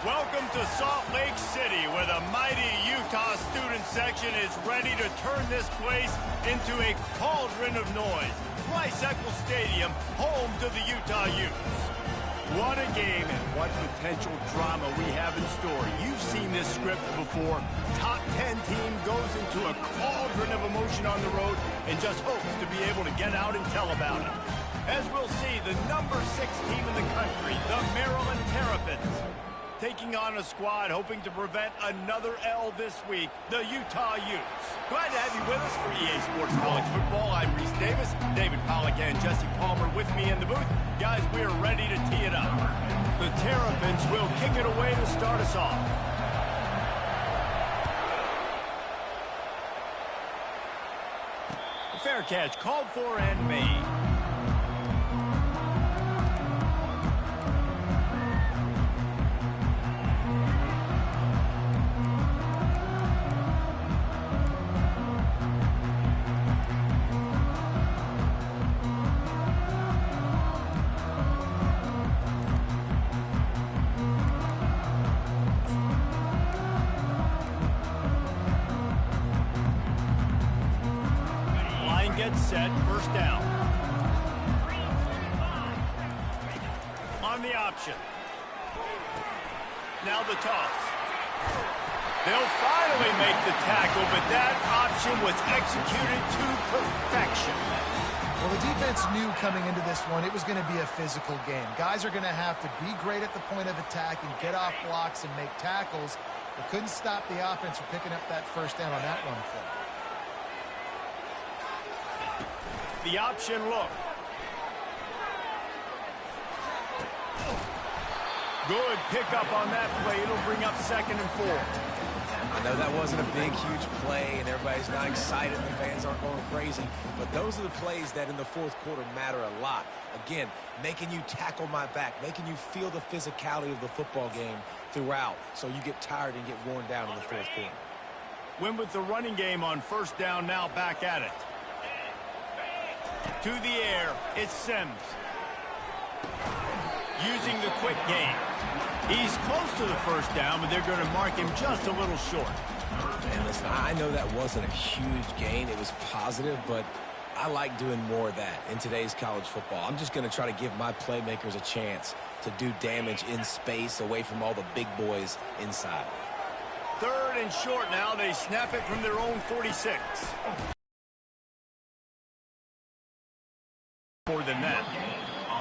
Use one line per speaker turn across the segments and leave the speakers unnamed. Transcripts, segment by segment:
Welcome to Salt Lake City, where the mighty Utah student section is ready to turn this place into a cauldron of noise. Rice-Eccles Stadium, home to the Utah Utes. What a game and what potential drama we have in store. You've seen this script before. Top 10 team goes into a cauldron of emotion on the road and just hopes to be able to get out and tell about it. As we'll see, the number 6 team in the country, the Maryland Terrapins, taking on a squad hoping to prevent another L this week, the Utah Utes. Glad to have you with us for EA Sports College Football. I'm Reese Davis, David Pollack and Jesse Palmer with me in the booth. Guys, we are ready to tee it up. The Terrapins will kick it away to start us off. Fair catch called for and made. Set, first down. On the option. Now the toss. They'll finally make the tackle, but that option was executed to perfection.
Well, the defense knew coming into this one it was going to be a physical game. Guys are going to have to be great at the point of attack and get off blocks and make tackles. They couldn't stop the offense from picking up that first down on that run play.
The option look. Good pickup on that play. It'll bring up 2nd and 4.
I know that wasn't a big, huge play, and everybody's not excited. The fans aren't going crazy. But those are the plays that in the fourth quarter matter a lot. Again, making you tackle my back, making you feel the physicality of the football game throughout so you get tired and get worn down in the fourth quarter.
Win with the running game on first down, now back at it. To the air, it's Sims. Using the quick game. He's close to the first down, but they're going to mark him just a little short.
And listen, I know that wasn't a huge gain. It was positive, but I like doing more of that in today's college football. I'm just going to try to give my playmakers a chance to do damage in space away from all the big boys inside.
3rd and short now. They snap it from their own 46. More than that.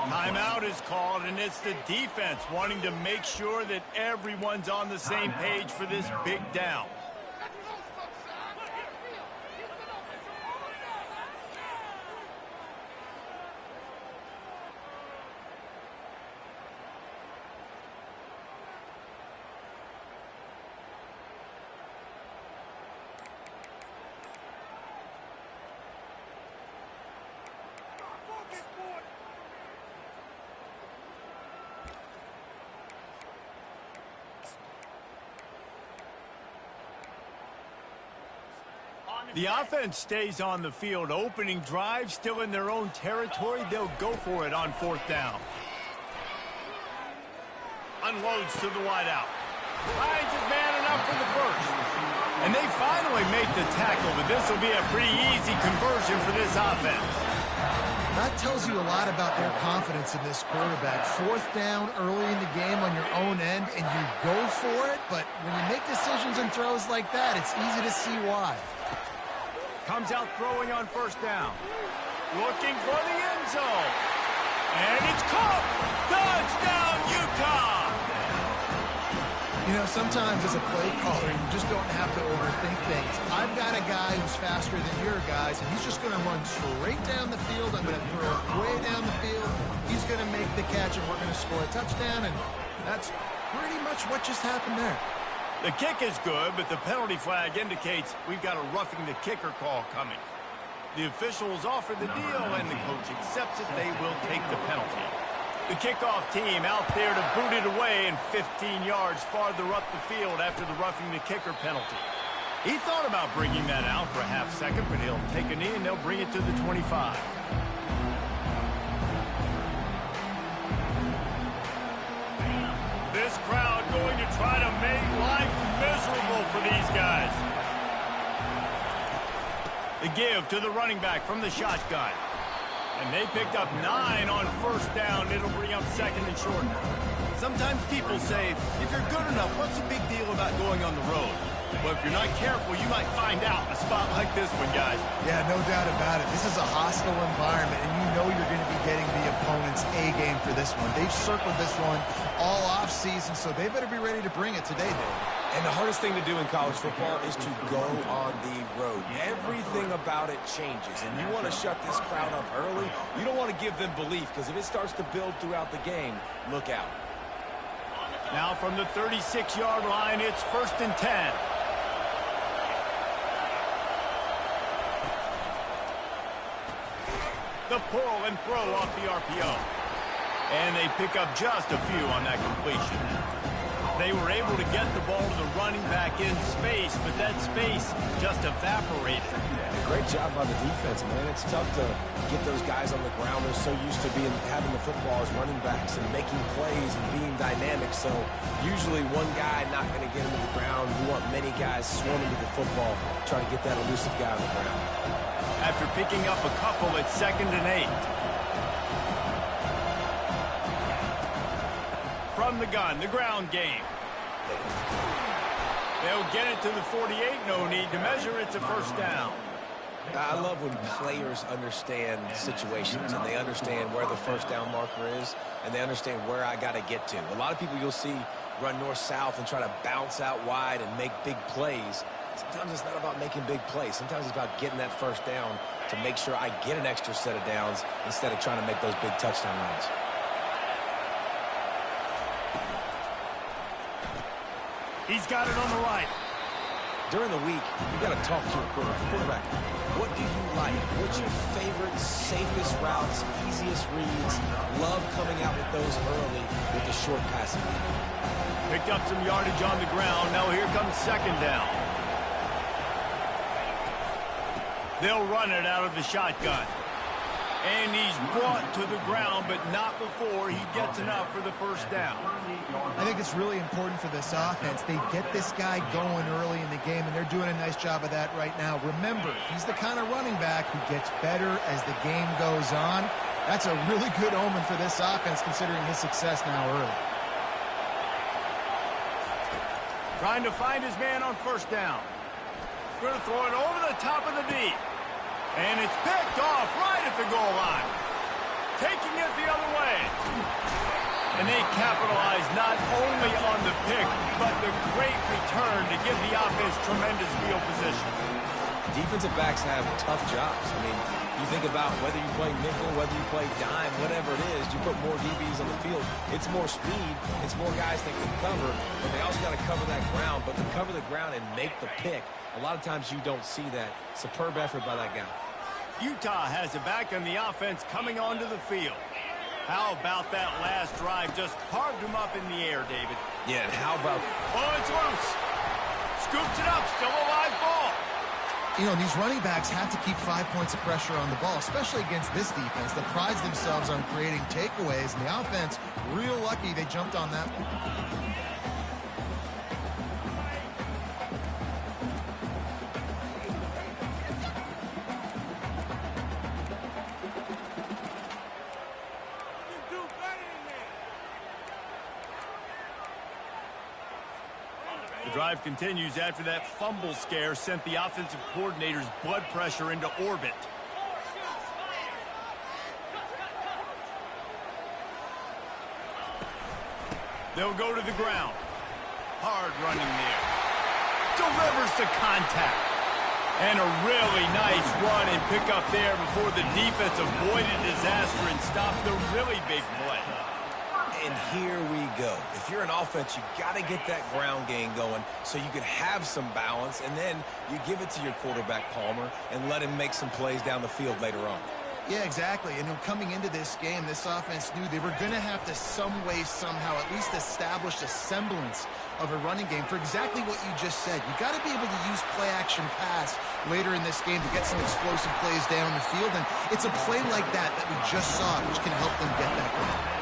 Timeout is called, and it's the defense wanting to make sure that everyone's on the same page for this big down. The offense stays on the field. Opening drive, still in their own territory. They'll go for it on 4th down. Unloads to the wideout. Finds his man enough for the first. And they finally make the tackle, but this will be a pretty easy conversion for this offense.
That tells you a lot about their confidence in this quarterback. 4th down early in the game on your own end, and you go for it, but when you make decisions and throws like that, it's easy to see why.
Comes out throwing on first down. Looking for the end zone. And it's caught. Touchdown, Utah.
You know, sometimes as a play caller, you just don't have to overthink things. I've got a guy who's faster than your guys, and he's just going to run straight down the field. I'm going to throw it way down the field. He's going to make the catch, and we're going to score a touchdown, and that's pretty much what just happened there.
The kick is good, but the penalty flag indicates we've got a roughing the kicker call coming. The officials offer the deal, and the coach accepts it. They will take the penalty. The kickoff team out there to boot it away and 15 yards farther up the field after the roughing the kicker penalty. He thought about bringing that out for a half second, but he'll take a knee and they'll bring it to the 25. This this crowd going to try to make life miserable for these guys. The give to the running back from the shotgun. And they picked up 9 on first down. It'll bring up second and short.
Sometimes people say, if you're good enough, what's the big deal about going on the road? But if you're not careful, you might find out in a spot like this one, guys.
Yeah, no doubt about it. This is a hostile environment, and you know you're going to be getting the opponent's A game for this one. They've circled this one all offseason, so they better be ready to bring it today, Dave.
And the hardest thing to do in college football is to go on the road. Everything about it changes, and you want to shut this crowd up early. You don't want to give them belief, because if it starts to build throughout the game, look out.
Now from the 36-yard line, it's 1st and 10. The pull and throw off the RPO. And they pick up just a few on that completion. They were able to get the ball to the running back in space, but that space just evaporated.
Yeah, great job by the defense, man. It's tough to get those guys on the ground. They're so used to having the football as running backs and making plays and being dynamic. So usually one guy not going to get him to the ground. You want many guys swarming to the football, try to get that elusive guy on the ground.
After picking up a couple, it's 2nd and 8. From the gun, the ground game. They'll get it to the 48. No need to measure. It's a first down.
I love when players understand situations and they understand where the first down marker is and they understand where I got to get to. A lot of people you'll see run north-south and try to bounce out wide and make big plays. Sometimes it's not about making big plays. Sometimes it's about getting that first down to make sure I get an extra set of downs instead of trying to make those big touchdown runs.
He's got it on the right.
During the week, you got to talk to your quarterback. What do you like? What's your favorite, safest routes, easiest reads? Love coming out with those early with the short passing game.
Picked up some yardage on the ground. Now here comes 2nd down. They'll run it out of the shotgun. And he's brought to the ground, but not before he gets enough for the first down.
I think it's really important for this offense. They get this guy going early in the game, and they're doing a nice job of that right now. Remember, he's the kind of running back who gets better as the game goes on. That's a really good omen for this offense, considering his success now early.
Trying to find his man on first down. Going to throw it over the top of the D. And it's picked off right at the goal line. Taking it the other way. And they capitalize not only on the pick, but the great return to give the offense tremendous field position.
Defensive backs have tough jobs. I mean, you think about whether you play nickel, whether you play dime, whatever it is, you put more DBs on the field. It's more speed. It's more guys that can cover, but they also got to cover that ground. But to cover the ground and make the pick, a lot of times you don't see that. Superb effort by that guy.
Utah has it back on the offense coming onto the field. How about that last drive? Just carved him up in the air, David.
Yeah, and how about...
Oh, it's loose. Scoops it up. Still a live ball.
You know, these running backs have to keep 5 points of pressure on the ball, especially against this defense that prides themselves on creating takeaways. And the offense, real lucky they jumped on that one.
The drive continues after that fumble scare sent the offensive coordinator's blood pressure into orbit. They'll go to the ground. Hard running there. Delivers the contact. And a really nice run and pick up there before the defense avoided disaster and stopped the really big play.
And here we go. If you're an offense, you got to get that ground game going so you can have some balance, and then you give it to your quarterback, Palmer, and let him make some plays down the field later on.
Yeah, exactly. And coming into this game, this offense knew they were going to have to some way, somehow, at least establish a semblance of a running game for exactly what you just said. You got to be able to use play-action pass later in this game to get some explosive plays down the field. And it's a play like that that we just saw, which can help them get that going.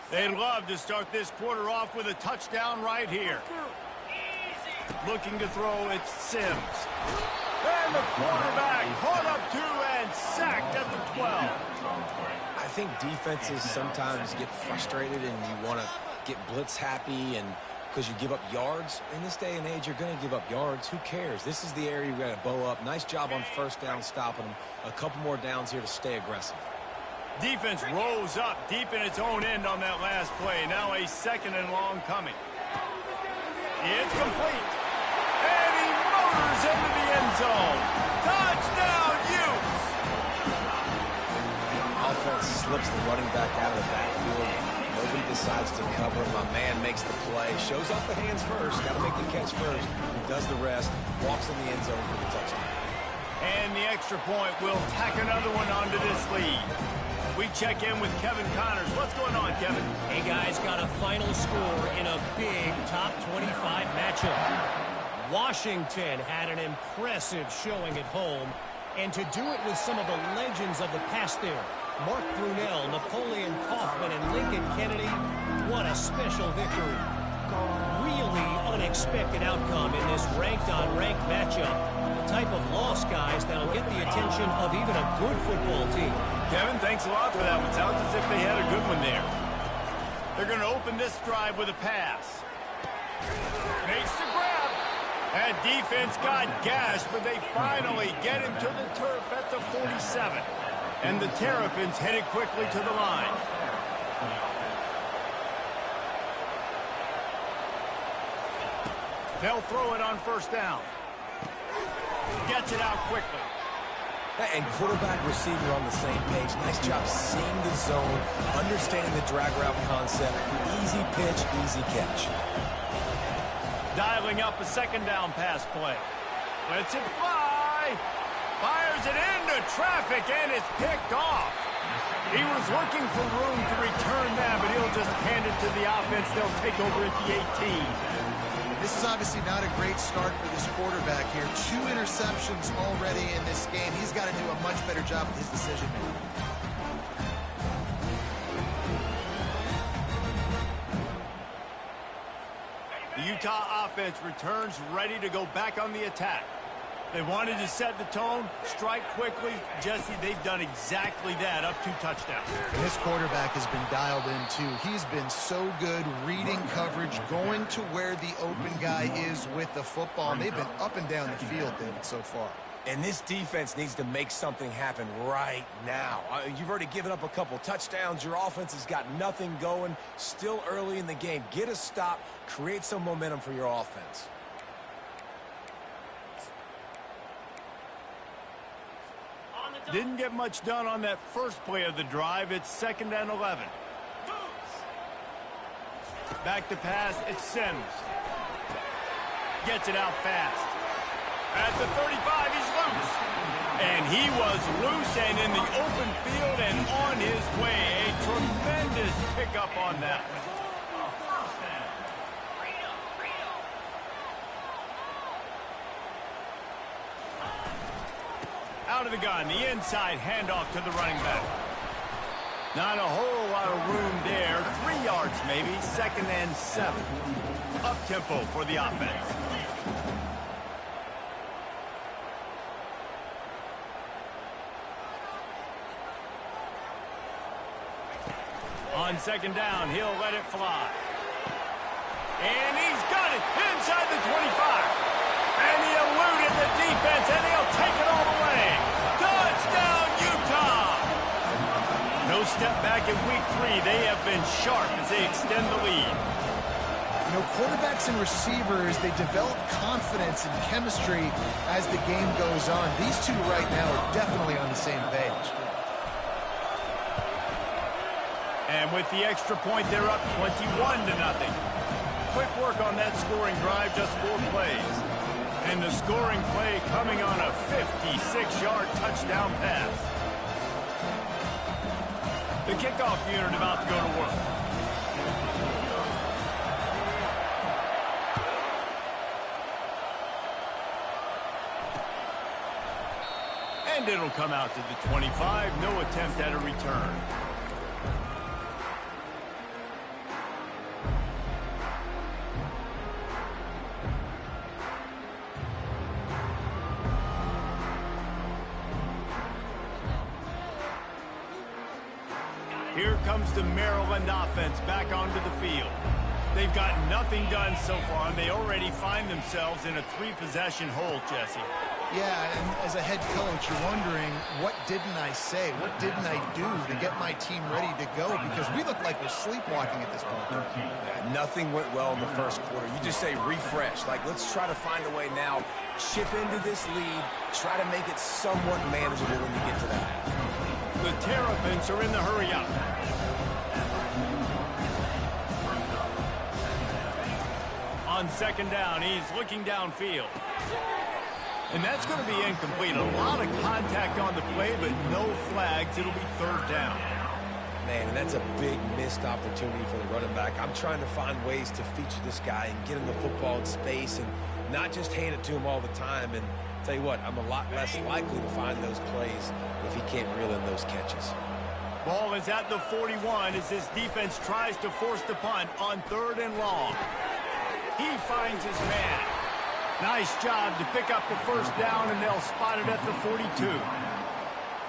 They'd love to start this quarter off with a touchdown right here. Looking to throw, it's Sims. And the quarterback caught up to and sacked at the 12.
I think defenses sometimes get frustrated and you want to get blitz happy and because you give up yards. In this day and age, you're going to give up yards. Who cares? This is the area you've got to bow up. Nice job on first down stopping them. A couple more downs here to stay aggressive.
Defense rose up deep in its own end on that last play. Now a 2nd and long coming. It's complete. And he motors into the end zone. Touchdown, Utes!
Offense slips the running back out of the backfield. Nobody decides to cover. My man makes the play. Shows off the hands first. Got to make the catch first. Does the rest. Walks in the end zone for the touchdown.
And the extra point will tack another one onto this lead. We check in with Kevin Connors. What's going on, Kevin?
Hey, guys, got a final score in a big top 25 matchup. Washington had an impressive showing at home, and to do it with some of the legends of the past there, Mark Brunell, Napoleon Kaufman, and Lincoln Kennedy, what a special victory. Really unexpected outcome in this ranked-on-ranked matchup. The type of loss, guys, that'll get the attention of even a good football team.
Kevin, thanks a lot for that one. Sounds as if they had a good one there. They're going to open this drive with a pass. Makes the grab. That defense got gashed, but they finally get him to the turf at the 47. And the Terrapins headed quickly to the line. They'll throw it on first down. Gets it out quickly.
And quarterback, receiver on the same page. Nice job seeing the zone, understanding the drag route concept. Easy pitch, easy catch.
Dialing up a 2nd down pass play. Lets it fly. Fires it into traffic, and it's picked off. He was looking for room to return that, but he'll just hand it to the offense. They'll take over at the 18.
This is obviously not a great start for this quarterback here. 2 interceptions already in this game. He's got to do a much better job with his decision-making.
The Utah offense returns ready to go back on the attack. They wanted to set the tone, strike quickly. Jesse, they've done exactly that, up 2 touchdowns.
And this quarterback has been dialed in, too. He's been so good reading coverage, going to where the open guy is with the football. And they've been up and down the field, David, so far.
And this defense needs to make something happen right now. You've already given up a couple touchdowns. Your offense has got nothing going. Still early in the game. Get a stop. Create some momentum for your offense.
Didn't get much done on that first play of the drive. It's 2nd and 11. Back to pass, it's Sims. Gets it out fast. At the 35, he's loose. And he was loose and in the open field and on his way. A tremendous pickup on that one. Out of the gun, the inside handoff to the running back. Not a whole lot of room there. 3 yards maybe, 2nd and 7. Up-tempo for the offense. On 2nd down, he'll let it fly. And he's got it inside the 25. And he eluded the defense, and he'll take it all the way. Touchdown, Utah! No step back in week 3. They have been sharp as they extend the lead.
You know, quarterbacks and receivers, they develop confidence and chemistry as the game goes on. These two right now are definitely on the same page.
And with the extra point, they're up 21-0. Quick work on that scoring drive, just 4 plays. And the scoring play coming on a 56-yard touchdown pass. The kickoff unit about to go to work. And it'll come out to the 25. No attempt at a return. comes the Maryland offense back onto the field. They've got nothing done so far, and they already find themselves in a 3-possession hole, Jesse.
Yeah, and as a head coach, you're wondering, what didn't I say? What didn't I do to get my team ready to go? Because we look like we're sleepwalking at this point.
Yeah, nothing went well in the first quarter. You just say refresh. Like, let's try to find a way now. Chip into this lead. Try to make it somewhat manageable when you get to that.
The Terrapins are in the hurry-up. On second down, he's looking downfield. And that's going to be incomplete. A lot of contact on the play, but no flags. It'll be third down.
Man, and that's a big missed opportunity for the running back. I'm trying to find ways to feature this guy and get him the football in space and not just hand it to him all the time. And tell you what, I'm a lot less likely to find those plays if he can't reel in those catches.
Ball is at the 41 as this defense tries to force the punt on 3rd and long. He finds his man. Nice job to pick up the first down, and they'll spot it at the 42.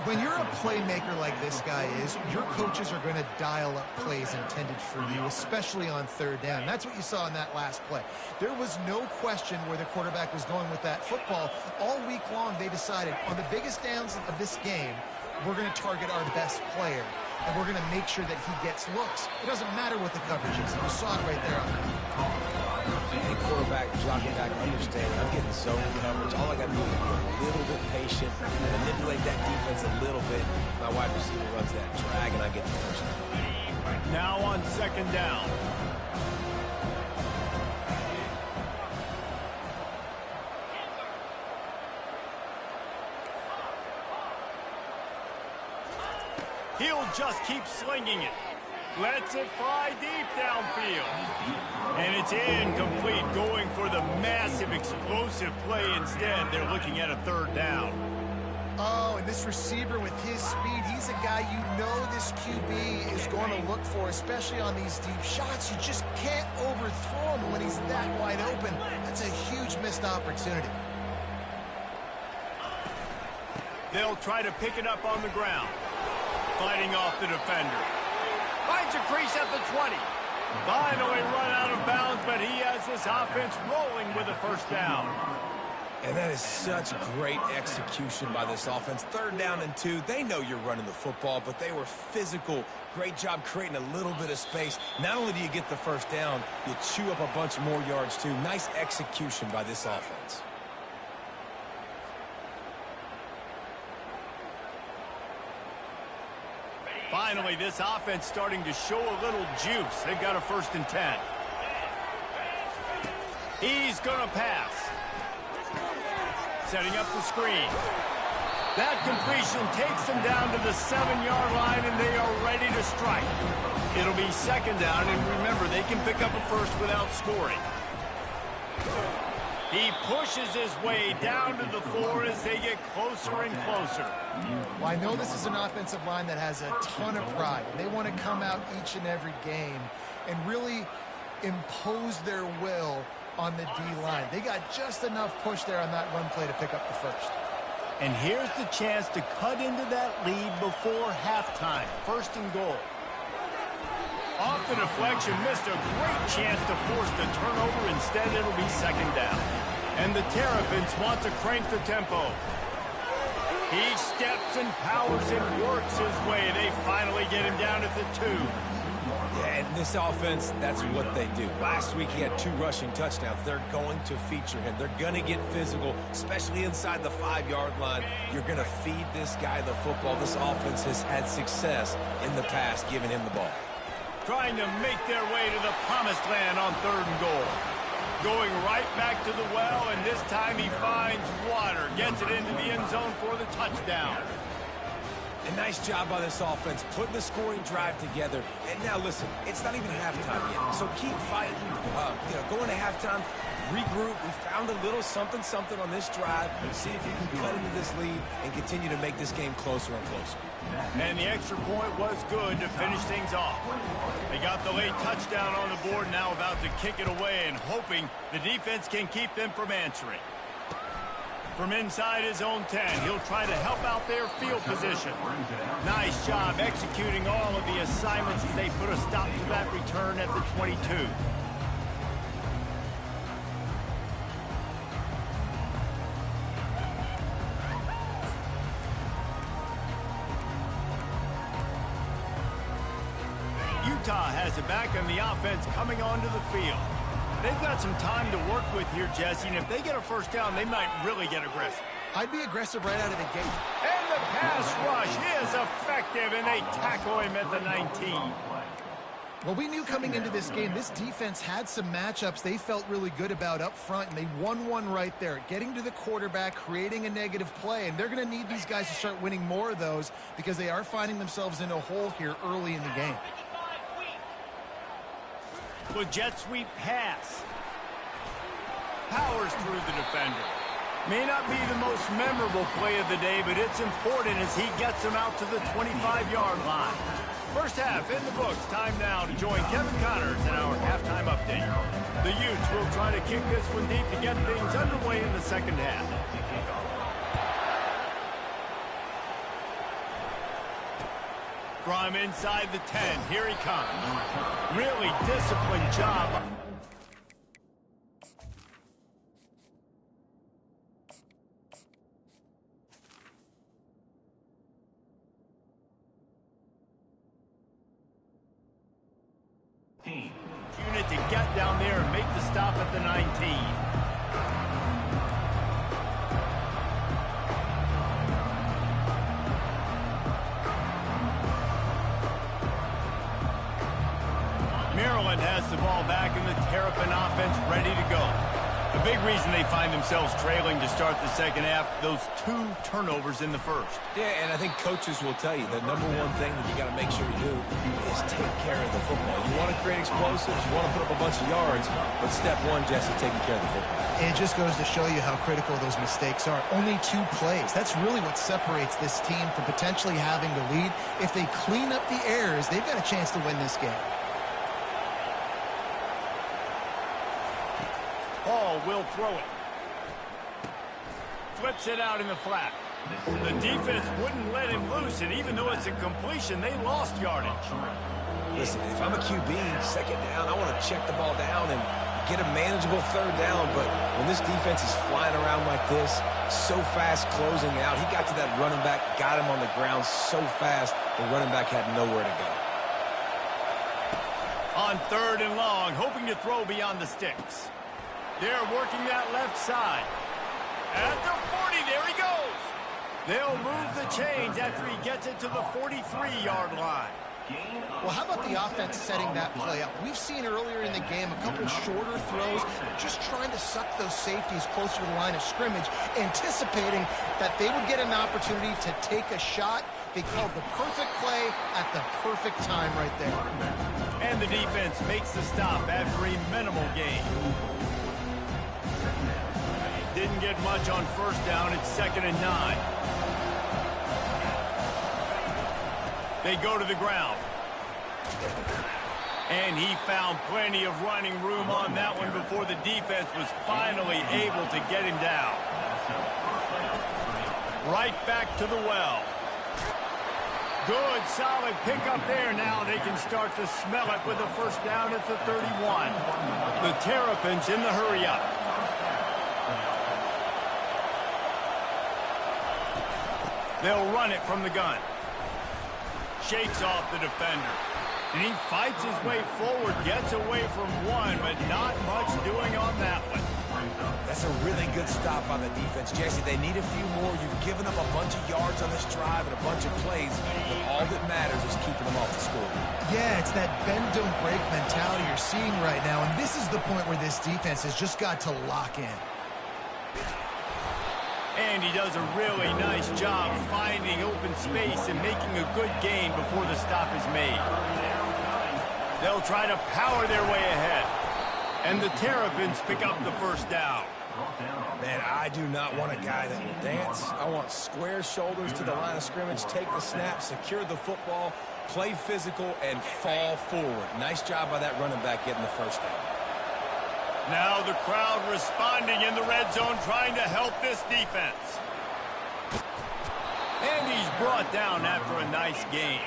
When you're a playmaker like this guy is, your coaches are going to dial up plays intended for you, especially on 3rd down. That's what you saw in that last play. There was no question where the quarterback was going with that football. All week long, they decided on the biggest downs of this game, we're going to target our best player, and we're going to make sure that he gets looks. It doesn't matter what the coverage is. You saw it right there on that.
And quarterback dropping back, understanding I'm getting zone coverage. All I got to do is be a little bit patient, manipulate that defense a little bit. My wide receiver runs that drag, and I get the first down.
Now on second down. He'll just keep slinging it. Lets it fly deep downfield. And it's incomplete, going for the massive explosive play instead. They're looking at a 3rd down.
Oh, and this receiver with his speed, he's a guy you know this QB is going to look for, especially on these deep shots. You just can't overthrow him when he's that wide open. That's a huge missed opportunity.
They'll try to pick it up on the ground. Fighting off the defender. Finds a crease at the 20. Finally run out of bounds, but he has this offense rolling with a first down.
And that is such great execution by this offense. 3rd down and 2. They know you're running the football, but they were physical. Great job creating a little bit of space. Not only do you get the first down, you chew up a bunch more yards too. Nice execution by this offense.
Finally, this offense starting to show a little juice. They've got a 1st and 10. He's going to pass. Setting up the screen. That completion takes them down to the 7-yard line, and they are ready to strike. It'll be 2nd down, and remember, they can pick up a first without scoring. He pushes his way down to the floor as they get closer and closer.
Well, I know this is an offensive line that has a ton of pride. They want to come out each and every game and really impose their will on the D-line. They got just enough push there on that run play to pick up the first.
And here's the chance to cut into that lead before halftime. 1st and goal. Off the deflection, missed a great chance to force the turnover. Instead, it'll be 2nd down. And the Terrapins want to crank the tempo. He steps and powers and works his way. They finally get him down at the 2.
Yeah, and this offense, that's what they do. Last week, he had 2 rushing touchdowns. They're going to feature him. They're going to get physical, especially inside the 5-yard line. You're going to feed this guy the football. This offense has had success in the past giving him the ball.
Trying to make their way to the promised land on 3rd and goal. Going right back to the well, and this time he finds water. Gets it into the end zone for the touchdown.
A nice job by this offense, putting the scoring drive together. And now, listen, it's not even halftime yet, so keep fighting. Going to halftime, regroup. We found a little something on this drive. See if you can cut into this lead and continue to make this game closer and closer.
And the extra point was good to finish things off. They got the late touchdown on the board, now about to kick it away and hoping the defense can keep them from answering. From inside his own 10, he'll try to help out their field position. Nice job executing all of the assignments as they put a stop to that return at the 22. Utah has it back and the offense coming onto the field. They've got some time to work with here, Jesse, and if they get a first down, they might really get aggressive.
I'd be aggressive right out of the gate.
And the pass rush is effective, and they tackle him at the 19.
Well, we knew coming into this game, this defense had some matchups they felt really good about up front, and they won one right there, getting to the quarterback, creating a negative play, and they're going to need these guys to start winning more of those because they are finding themselves in a hole here early in the game.
With jet sweep pass. Powers through the defender. May not be the most memorable play of the day, but it's important as he gets them out to the 25-yard line. First half in the books. Time now to join Kevin Connors in our halftime update. The Utes will try to kick this one deep to get things underway in the second half. From inside the 10, here he comes. Really disciplined job. Unit to get down there and make the stop at the 19. Maryland has the ball back and the Terrapin offense ready to go. A big reason they find themselves trailing to start the second half, those 2 turnovers in the first.
Yeah, and I think coaches will tell you the number one thing that you got to make sure you do is take care of the football. You want to create explosives, you want to put up a bunch of yards, but step one, Jesse, taking care of the football.
And it just goes to show you how critical those mistakes are. Only 2 plays. That's really what separates this team from potentially having to lead. If they clean up the errors, they've got a chance to win this game.
Hall will throw it. Flips it out in the flat. The defense wouldn't let him loose, and even though it's a completion, they lost yardage.
Listen, if I'm a QB, second down, I want to check the ball down and get a manageable third down, but when this defense is flying around like this, so fast closing out, he got to that running back, got him on the ground so fast, the running back had nowhere to go.
On 3rd and long, hoping to throw beyond the sticks. They're working that left side. At the 40, there he goes. They'll move the chains after he gets it to the 43-yard line.
Well, how about the offense setting that play up? We've seen earlier in the game a couple shorter throws, just trying to suck those safeties closer to the line of scrimmage, anticipating that they would get an opportunity to take a shot. They called the perfect play at the perfect time right there.
And the defense makes the stop after a minimal gain. Didn't get much on first down. It's 2nd and 9. They go to the ground. And he found plenty of running room on that one before the defense was finally able to get him down. Right back to the well. Good, solid pickup there. Now they can start to smell it with a first down at the 31. The Terrapins in the hurry-up. They'll run it from the gun. Shakes off the defender. And he fights his way forward, gets away from one, but not much doing on that one.
That's a really good stop on the defense. Jesse, they need a few more. You've given up a bunch of yards on this drive and a bunch of plays, but all that matters is keeping them off the score.
Yeah, it's that bend, don't break mentality you're seeing right now, and this is the point where this defense has just got to lock in.
And he does a really nice job finding open space and making a good gain before the stop is made. They'll try to power their way ahead. And the Terrapins pick up the first down.
Man, I do not want a guy that will dance. I want square shoulders to the line of scrimmage, take the snap, secure the football, play physical, and fall forward. Nice job by that running back getting the first down.
Now the crowd responding in the red zone, trying to help this defense. And he's brought down after a nice gain.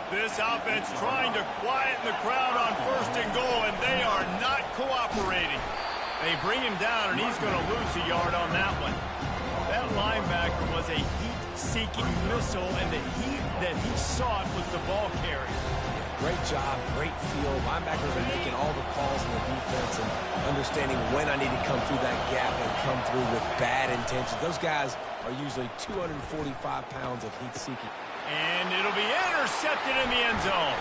This offense trying to quieten the crowd on 1st and goal, and they are not cooperating. They bring him down, and he's going to lose a yard on that one. That linebacker was a heat-seeking missile, and the heat that he sought was the ball carrier.
Great job, great feel. Linebackers are making all the calls in the defense and understanding when I need to come through that gap and come through with bad intentions. Those guys are usually 245 pounds of heat-seeking.
And it'll be intercepted in the end zone.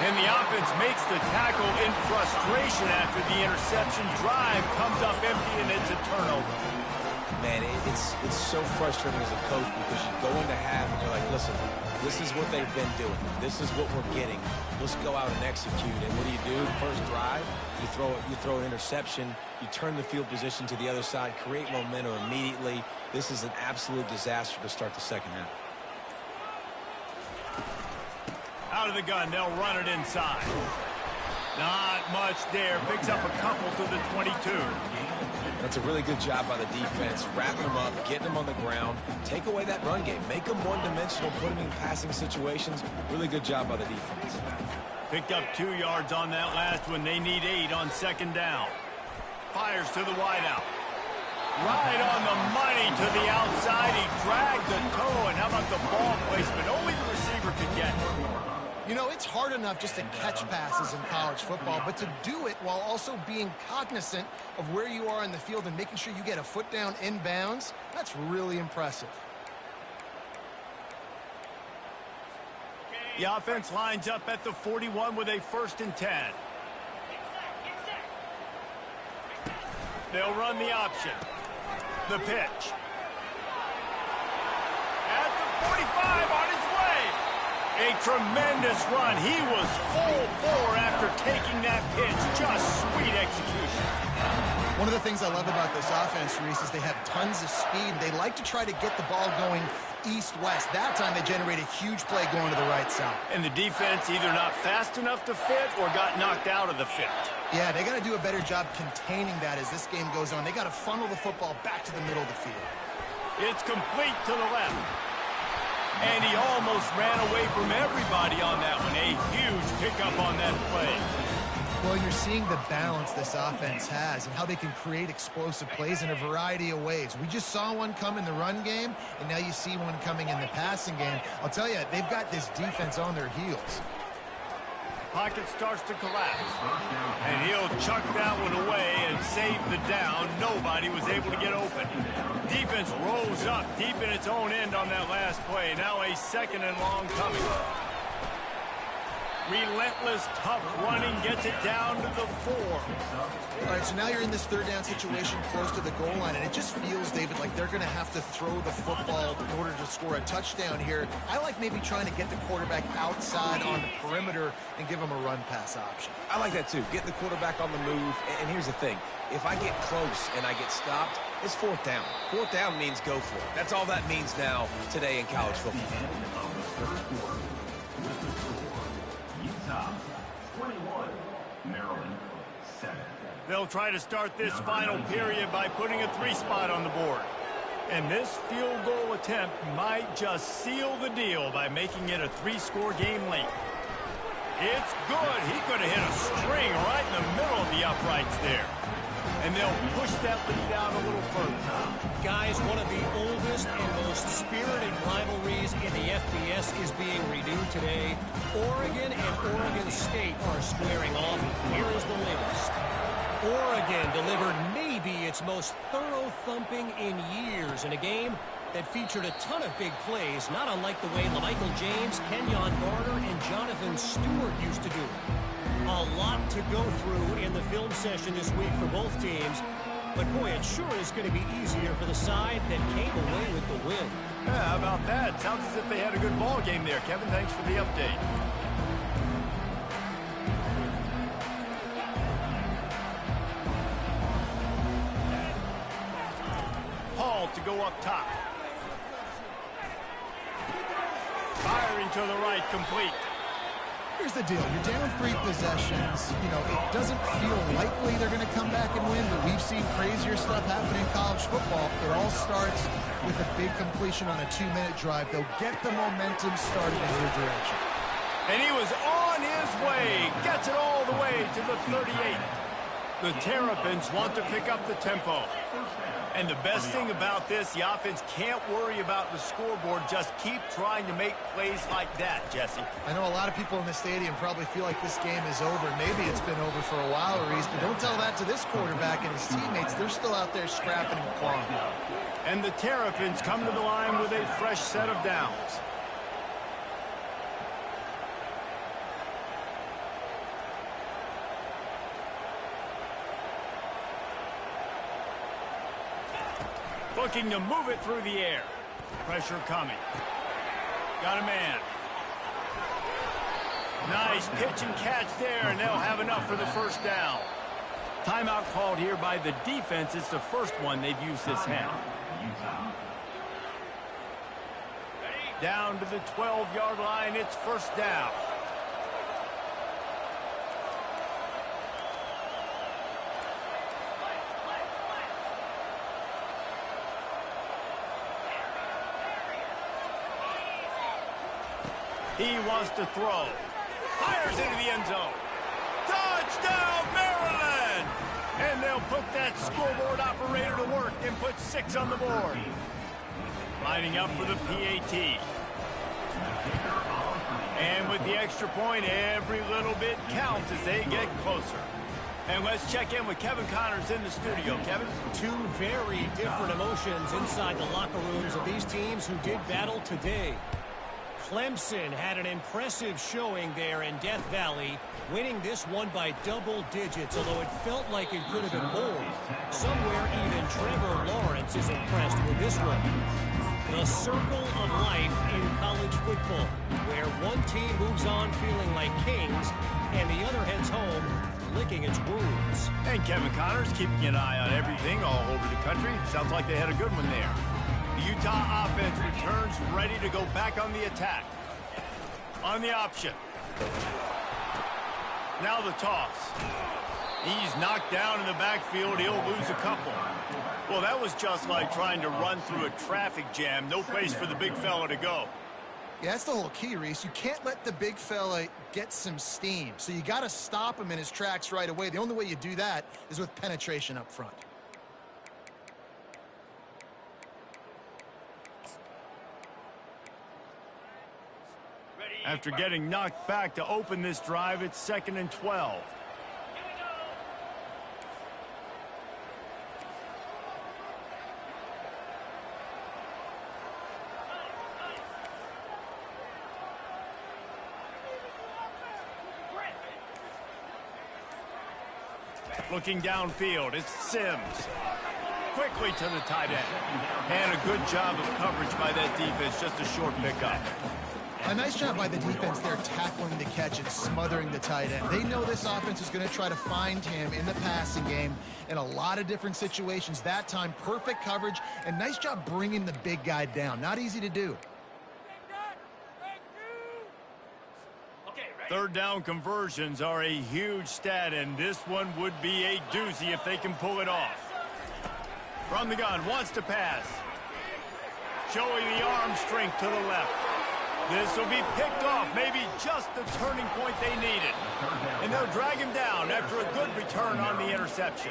And the offense makes the tackle in frustration after the interception. Drive comes up empty, and it's a turnover.
Man, it's so frustrating as a coach because you go into half and you're like, listen, this is what they've been doing. This is what we're getting. Let's go out and execute. And what do? First drive, you throw an interception, you turn the field position to the other side, create momentum immediately. This is an absolute disaster to start the second half.
Out of the gun, they'll run it inside. Not much there. Picks up a couple to the 22.
That's a really good job by the defense, wrapping them up, getting them on the ground, take away that run game, make them one-dimensional, put them in passing situations. Really good job by the defense.
Picked up 2 yards on that last one. They need 8 on 2nd down. Fires to the wideout. Right on the money to the outside. He dragged the toe, and how about the ball placement? Only the receiver could get.
You know, it's hard enough just to catch passes in college football, but to do it while also being cognizant of where you are in the field and making sure you get a foot down inbounds, that's really impressive.
The offense lines up at the 41 with a 1st and 10. They'll run the option. The pitch. At the 45 on his way. A tremendous run. He was full bore after taking that pitch. Just sweet execution.
One of the things I love about this offense, Reese, is they have tons of speed. They like to try to get the ball going east-west. That time they generate a huge play going to the right side.
And the defense either not fast enough to fit or got knocked out of the fit.
Yeah, they got to do a better job containing that as this game goes on. They got to funnel the football back to the middle of the field.
It's complete to the left. And he almost ran away from everybody on that one. A huge pickup on that play.
Well, you're seeing the balance this offense has and how they can create explosive plays in a variety of ways. We just saw one come in the run game, and now you see one coming in the passing game. I'll tell you, they've got this defense on their heels.
Pocket starts to collapse. And he'll chuck that one away and save the down. Nobody was able to get open. Defense rose up deep in its own end on that last play. Now a 2nd and long coming. Relentless, tough running gets it down to the 4.
All right, so now you're in this 3rd down situation close to the goal line, and it just feels, David, like they're going to have to throw the football in order to score a touchdown here. I like maybe trying to get the quarterback outside on the perimeter and give him a run-pass option.
I like that too. Get the quarterback on the move. And here's the thing. If I get close and I get stopped, it's 4th down. 4th down means go for it. That's all that means now today in college football.
21, Maryland, 7.
They'll try to start this final period by putting a 3 spot on the board. And this field goal attempt might just seal the deal by making it a 3-score game late. It's good. He could have hit a string right in the middle of the uprights there. And they'll push that lead out a little further.
Guys, one of the oldest and most spirited rivalries in the FBS is being renewed today. Oregon and Oregon State are squaring off. Here is the latest. Oregon delivered maybe its most thorough thumping in years in a game that featured a ton of big plays, not unlike the way LaMichael James, Kenyon Garner, and Jonathan Stewart used to do it. A lot to go through in the film session this week for both teams. But, boy, it sure is going to be easier for the side that came away with the win.
Yeah, how about that? Sounds as if they had a good ball game there. Kevin, thanks for the update. Hall to go up top. Firing to the right, complete.
Here's the deal. You're down 3 possessions. You know, it doesn't feel likely they're going to come back and win, but we've seen crazier stuff happen in college football. It all starts with a big completion on a 2-minute drive. They'll get the momentum started in your direction.
And he was on his way. Gets it all the way to the 38. The Terrapins want to pick up the tempo. And the best thing about this, the offense can't worry about the scoreboard. Just keep trying to make plays like that, Jesse.
I know a lot of people in the stadium probably feel like this game is over. Maybe it's been over for a while, Reese, but don't tell that to this quarterback and his teammates. They're still out there scrapping and clawing.
And the Terrapins come to the line with a fresh set of downs. Looking to move it through the air. Pressure coming. Got a man. Nice pitch and catch there, and they'll have enough for the first down. Timeout called here by the defense. It's the first one they've used this half. Down to the 12-yard line. It's first down. He wants to throw. Fires into the end zone. Touchdown, Maryland! And they'll put that scoreboard operator to work and put 6 on the board. Lining up for the PAT. And with the extra point, every little bit counts as they get closer. And let's check in with Kevin Connors in the studio. Kevin?
2 very different emotions inside the locker rooms of these teams who did battle today. Clemson had an impressive showing there in Death Valley, winning this one by double digits, although it felt like it could have been more. Somewhere even Trevor Lawrence is impressed with this one. The circle of life in college football, where one team moves on feeling like kings and the other heads home licking its wounds.
And Kevin Connors keeping an eye on everything all over the country. Sounds like they had a good one there. The Utah offense returns ready to go back on the attack. On the option. Now the toss. He's knocked down in the backfield. He'll lose a couple. Well, that was just like trying to run through a traffic jam. No place for the big fella to go.
Yeah, that's the whole key, Reese. You can't let the big fella get some steam. So you got to stop him in his tracks right away. The only way you do that is with penetration up front.
After getting knocked back to open this drive, it's 2nd and 12. Looking downfield, it's Sims. Quickly to the tight end. And a good job of coverage by that defense, just a short pickup.
A nice job by the defense there tackling the catch and smothering the tight end. They know this offense is going to try to find him in the passing game in a lot of different situations. That time, perfect coverage and nice job bringing the big guy down. Not easy to do.
Third down conversions are a huge stat, and this one would be a doozy if they can pull it off. From the gun, wants to pass. Showing the arm strength to the left. This will be picked off, maybe just the turning point they needed. And they'll drag him down after a good return on the interception.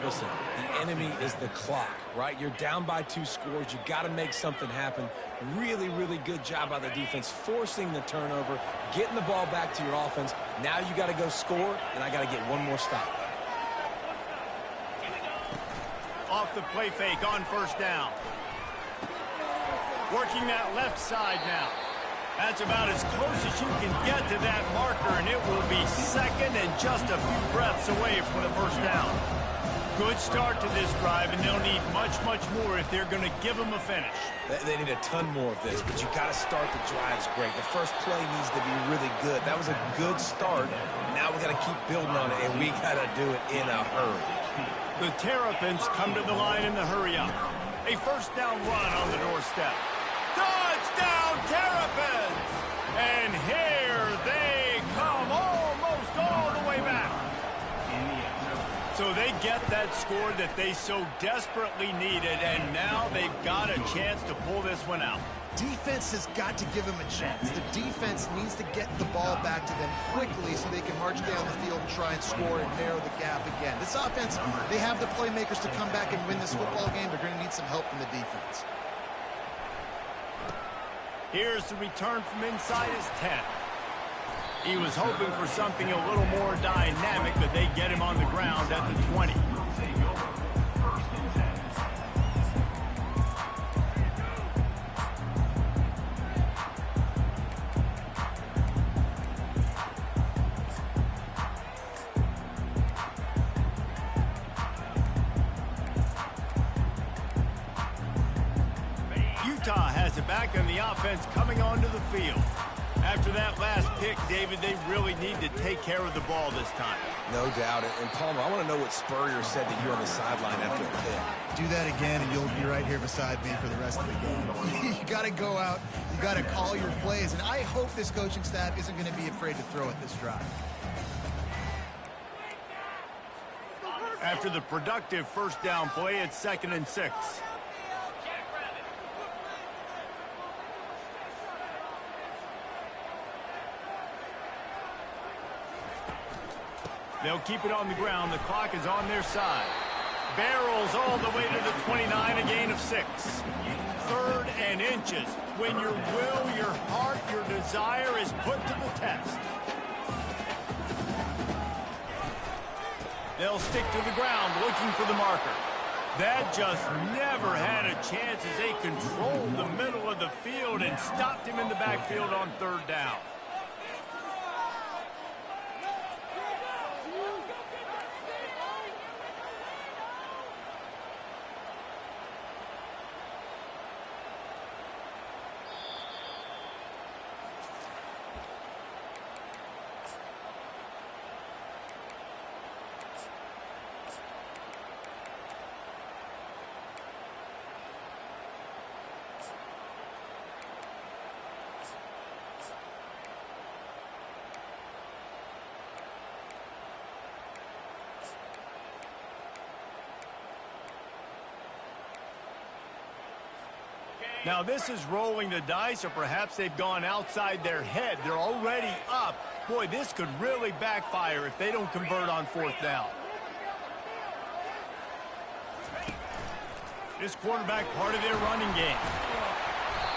Listen, the enemy is the clock, right? You're down by 2 scores. You got to make something happen. Really, really good job by the defense, forcing the turnover, getting the ball back to your offense. Now you got to go score, and I got to get one more stop.
Off the play fake on first down. Working that left side now. That's about as close as you can get to that marker, and it will be 2nd and just a few breaths away from the first down. Good start to this drive, and they'll need much, much more if they're going to give them a finish.
They need a ton more of this, but you got to start the drives great. The first play needs to be really good. That was a good start. Now we got to keep building on it, and we got to do it in a hurry.
The Terrapins come to the line in the hurry-up. A first down run on the doorstep. Touchdown, Terrapins! And here they So they get that score that they so desperately needed, and now they've got a chance to pull this one out.
Defense has got to give them a chance. The defense needs to get the ball back to them quickly so they can march down the field and try and score and narrow the gap again. This offense, they have the playmakers to come back and win this football game. They're going to need some help from the defense.
Here's the return from inside his 10. He was hoping for something a little more dynamic, but they get him on the ground at the 20. Utah has it back on the offense coming onto the field. After that last pick, David, they really need to take care of the ball this time.
No doubt. And Palmer, I want to know what Spurrier said to you on the sideline after the pick.
Do that again, and you'll be right here beside me for the rest of the game. You got to go out. You got to call your plays. And I hope this coaching staff isn't going to be afraid to throw at this drive.
After the productive first down play, it's 2nd and 6. They'll keep it on the ground. The clock is on their side. Barrels all the way to the 29, a gain of 6. 3rd and inches. When your will, your heart, your desire is put to the test. They'll stick to the ground looking for the marker. That just never had a chance as they controlled the middle of the field and stopped him in the backfield on 3rd down. Now this is rolling the dice, or perhaps they've gone outside their head. They're already up. Boy, this could really backfire if they don't convert on 4th down. This quarterback part of their running game.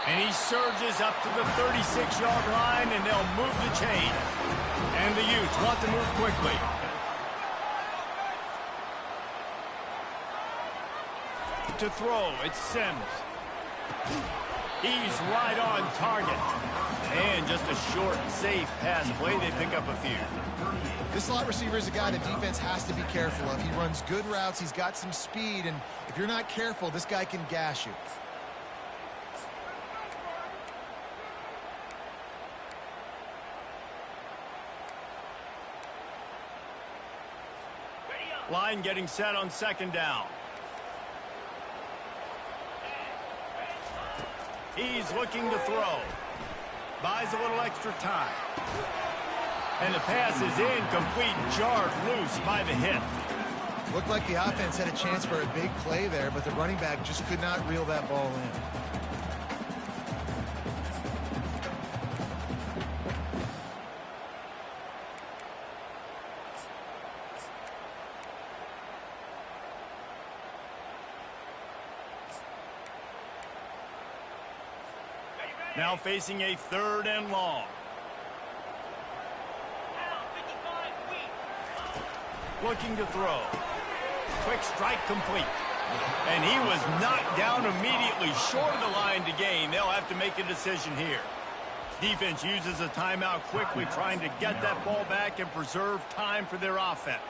And he surges up to the 36-yard line, and they'll move the chain. And the Utes want to move quickly. To throw, it's Sims. He's right on target. And just a short, safe pass play. They pick up a few.
This slot receiver is a guy the defense has to be careful of. He runs good routes. He's got some speed. And if you're not careful, this guy can gash you.
Line getting set on 2nd down. He's looking to throw. Buys a little extra time. And the pass is incomplete, jarred loose by the hit.
Looked like the offense had a chance for a big play there, but the running back just could not reel that ball in.
Now facing a 3rd and long. Looking to throw. Quick strike complete. And he was knocked down immediately short of the line to gain. They'll have to make a decision here. Defense uses a timeout quickly, trying to get that ball back and preserve time for their offense.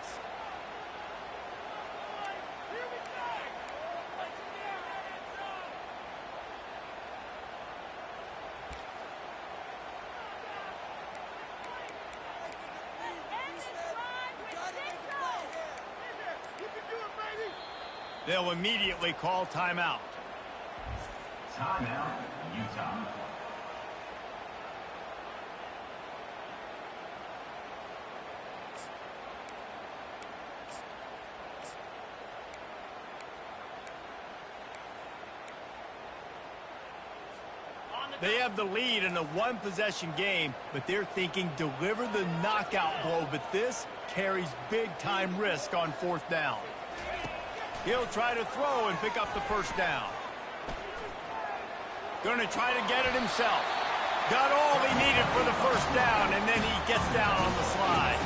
They'll immediately call timeout.
Timeout, Utah.
They have the lead in a one-possession game, but they're thinking deliver the knockout blow, but this carries big-time risk on fourth down. He'll try to throw and pick up the first down. Going to try to get it himself. Got all he needed for the first down, and then he gets down on the slide.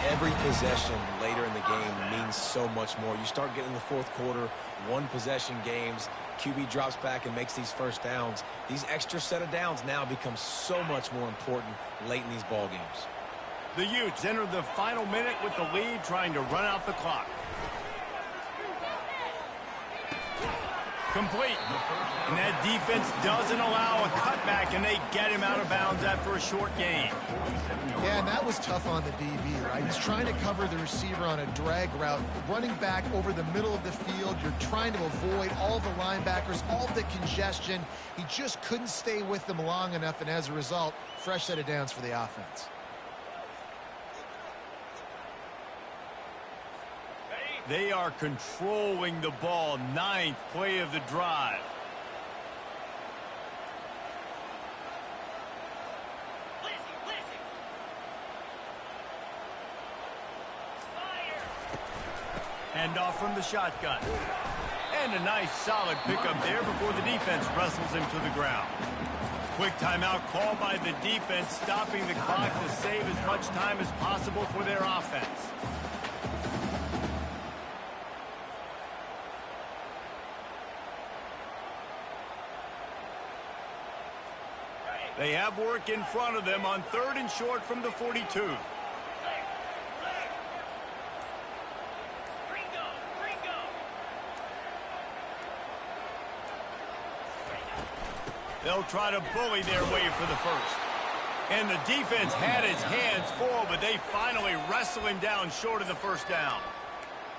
Every possession later in the game means so much more. You start getting the fourth quarter, one-possession games, QB drops back and makes these first downs. These extra set of downs now become so much more important late in these ball games.
The Utes enter the final minute with the lead, trying to run out the clock. Complete. And that defense doesn't allow a cutback, and they get him out of bounds after a short gain.
Yeah, and that was tough on the DB, right? He's trying to cover the receiver on a drag route, running back over the middle of the field. You're trying to avoid all the linebackers, all the congestion. He just couldn't stay with them long enough, and as a result, fresh set of downs for the offense.
They are controlling the ball. 9th play of the drive. Hand off from the shotgun. And a nice solid pickup there before the defense wrestles him to the ground. Quick timeout called by the defense, stopping the clock to save as much time as possible for their offense. They have work in front of them on 3rd and short from the 42. They'll try to bully their way for the first. And the defense had his hands full, but they finally wrestle him down short of the first down.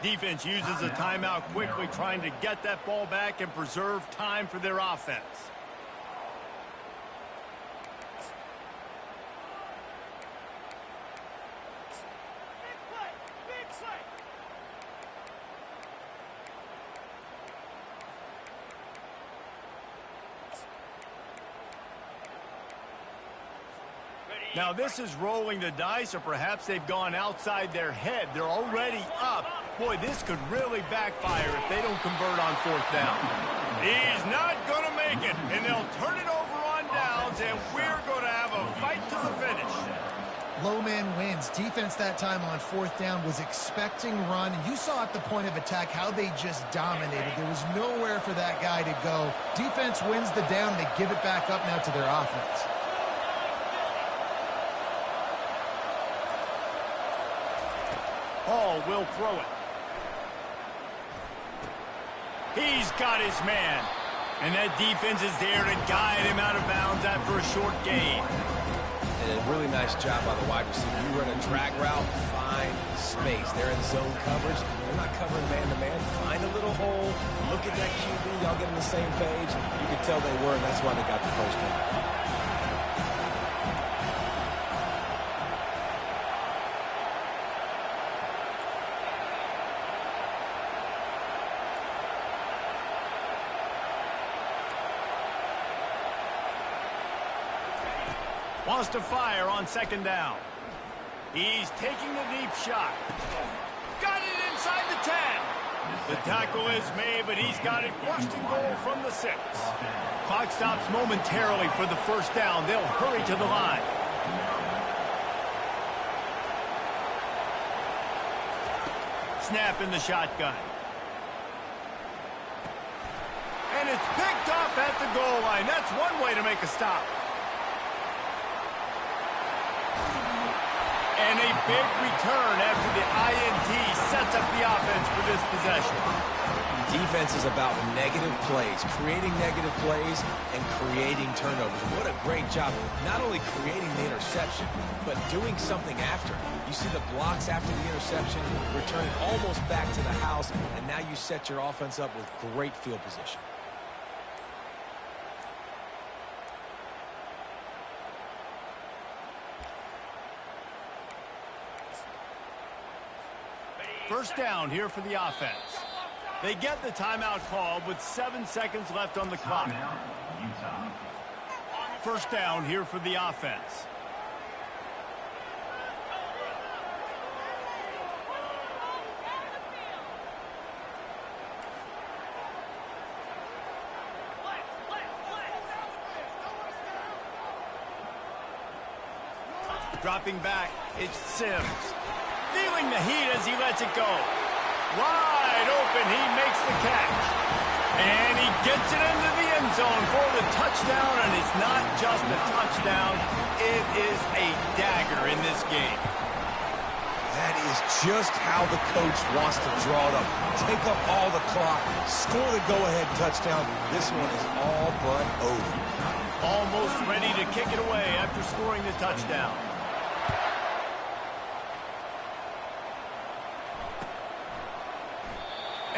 Defense uses a timeout quickly, trying to get that ball back and preserve time for their offense. Now this is rolling the dice, or perhaps they've gone outside their head. They're already up. Boy, this could really backfire if they don't convert on 4th down. He's not going to make it, and they'll turn it over on downs, and we're going to have a fight to the finish.
Low man wins. Defense that time on 4th down was expecting run, and you saw at the point of attack how they just dominated. There was nowhere for that guy to go. Defense wins the down. They give it back up now to their offense.
Hall will throw it. He's got his man. And that defense is there to guide him out of bounds after a short gain.
And a really nice job by the wide receiver. You run a drag route, find space. They're in zone coverage. They're not covering man-to-man. Find a little hole. Look at that QB. Y'all get on the same page. You can tell they were, and that's why they got the first down.
Wants to fire on 2nd down. He's taking the deep shot. Got it inside the 10. The tackle is made, but he's got it first and goal from the 6. Clock stops momentarily for the first down. They'll hurry to the line. Snap in the shotgun. And it's picked off at the goal line. That's one way to make a stop. And a big return after the INT sets up the offense for this possession.
Defense is about negative plays, creating negative plays and creating turnovers. What a great job, not only creating the interception, but doing something after. You see the blocks after the interception, returning almost back to the house, and now you set your offense up with great field position.
First down here for the offense. They get the timeout called with 7 seconds left on the clock.
first down here for the offense. Dropping back, it's Sims. Feeling the heat as he lets it go. Wide open, he makes the catch. And he gets it into the end zone for the touchdown, and it's not just a touchdown, it is a dagger in this game.
That is just how the coach wants to draw it up. Take up all the clock, score the go-ahead touchdown. This one is all but over.
Almost ready to kick it away after scoring the touchdown.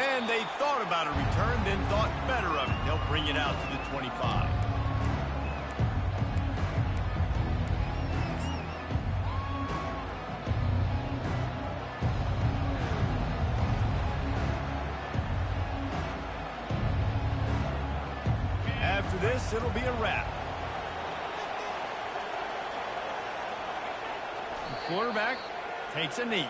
And they thought about a return, then thought better of it. They'll bring it out to the 25. After this, it'll be a wrap. The quarterback takes a knee.